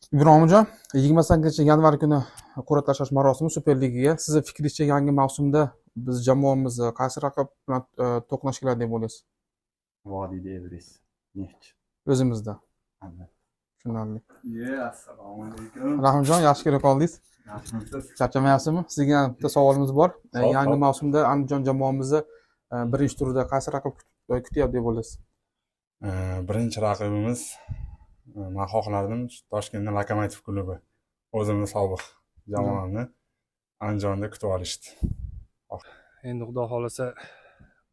Ibromjon, 28-yanvar kuni qur'a tashlash marosimi Superligaga. Sizni fikringizcha yangi mavsumda biz jamoamiz qaysi raqib bilan to'qnash keladi deb o'ylaysiz? Vodiyda Everest, Neft. O'zimizda. Albatta. Tushunarli. Assalomu alaykum. Rahimjon, yaxshi kelib qoldingiz. Yaxshimisiz? Charchamayapsizmi? Sizga ham bitta savolimiz bor. Hop, Yangi hop. mavsumda Andijon jamoamizni birinchi turda qaysi raqib kutyapti deb o'ylaysiz? Birinchi raqibimiz men xohlardim Toshkentning Lokomotiv klubi. O'zimni sobiq jamoamni Andijonda kutib olishdi. Endi xudo xohlasa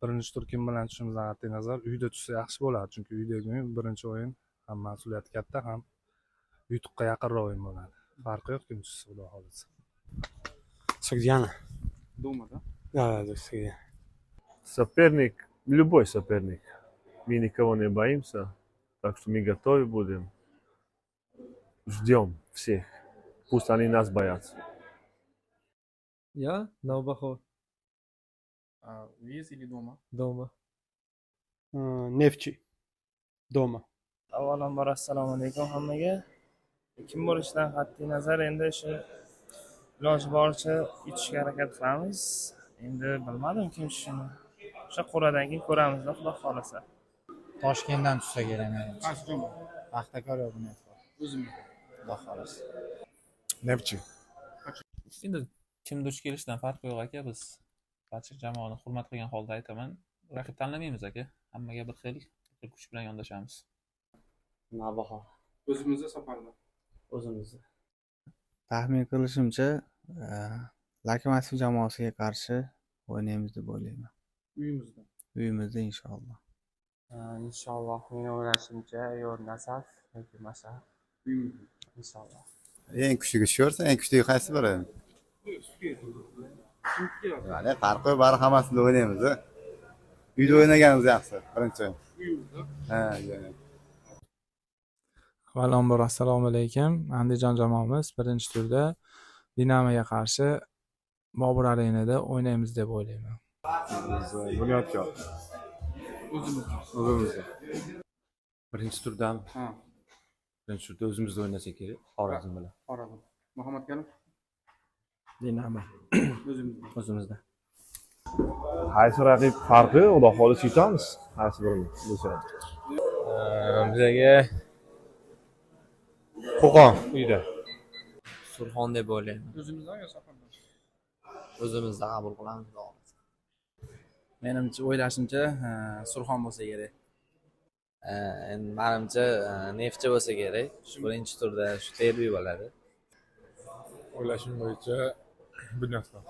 birinchi tur kim bilan tushishimizdan qat'iy nazar uyda tushsa yaxshi bo'ladi, chunki uydagi o'yin birinchi o'yin ham mas'uliyati katta, ham yutuqqa yaqinroq o'yin bo'ladi. Farqi yo'q kim tushsa xudo xohlasa. Согдиана. Дома, да? Да, Согдиана. Соперник, любой соперник. Мы никого не боимся, так что мы готовы будем. Ждем всех. Пусть они нас боятся. Я Навбахор Выезд или дома? дома. Nefchi. Дома. Avvalambor assalomu alaykum hammaga. Kim bo'lishidan qat'iy nazar endi shu iloji boricha yutishga harakat qilamiz. Endi bilmadim kim tushishini. O'sha qur'adan keyin ko'ramizda xudo xolasa. Toshkentdan tushsa kerak menimcha. Qaysi jamoa? Paxtakor yo'q buni. O'zimiz. Xudo xolasa. Nefchi. Endi kim duch kelishidan farqi yo'q aka. Biz barcha jamoani hurmat qilgan holda aytaman, raqib tanlamaymiz aka. Hammaga bir xil kuch bilan yondashamiz. Navbahor. O'zimizda safarda. O'zimizda. Taxmin qilishimcha, Lokomotiv jamoasiga qarshi o'ynaymiz deb o'ylayman. Uyimizda. Uyimizda inshaalloh. Inshaalloh men o'ylashimcha yo Nasaf yoki Mashhad. Uyimizda. Inshaalloh. Eng kuchli shiyorsa, eng kuchli qaysi biri? Ya'ni farqi yo'q, bari hammasini o'ynaymiz. Uyda o'ynaganimiz yaxshi, birinchi o'yin. Uyimizda. Ha, yana. Avvalambor assalomu alaykum. Andijon jamoamiz birinchi turda Dinamoga qarshi Bobur Arenada o'ynaymiz deb o'ylayman. Bunyodkor. O'zimizda. Birinchi turdan. Ha, Birinchi turda o'zimizda o'ynasa kerak. Xorazm bilan. Xorazm. Muhammad Karim. Dinamo. O'zimizda. O'zimizda. Qaysi raqib farqi, xudo xohlasa yutamiz. Qaysi birini bo'lsa. Bizga Qo'qon uyda. Surxon deb o'ylayman. O'zimizda yo safarda? O'zimizda qabul qilamiz. Menimcha o'ylashimcha Surxon bo'lsa kerak. Endi menimcha Neftchi bo'lsa kerak. Birinchi turda shu derbi bo'ladi. O'ylashim bo'yicha Bunyodkor.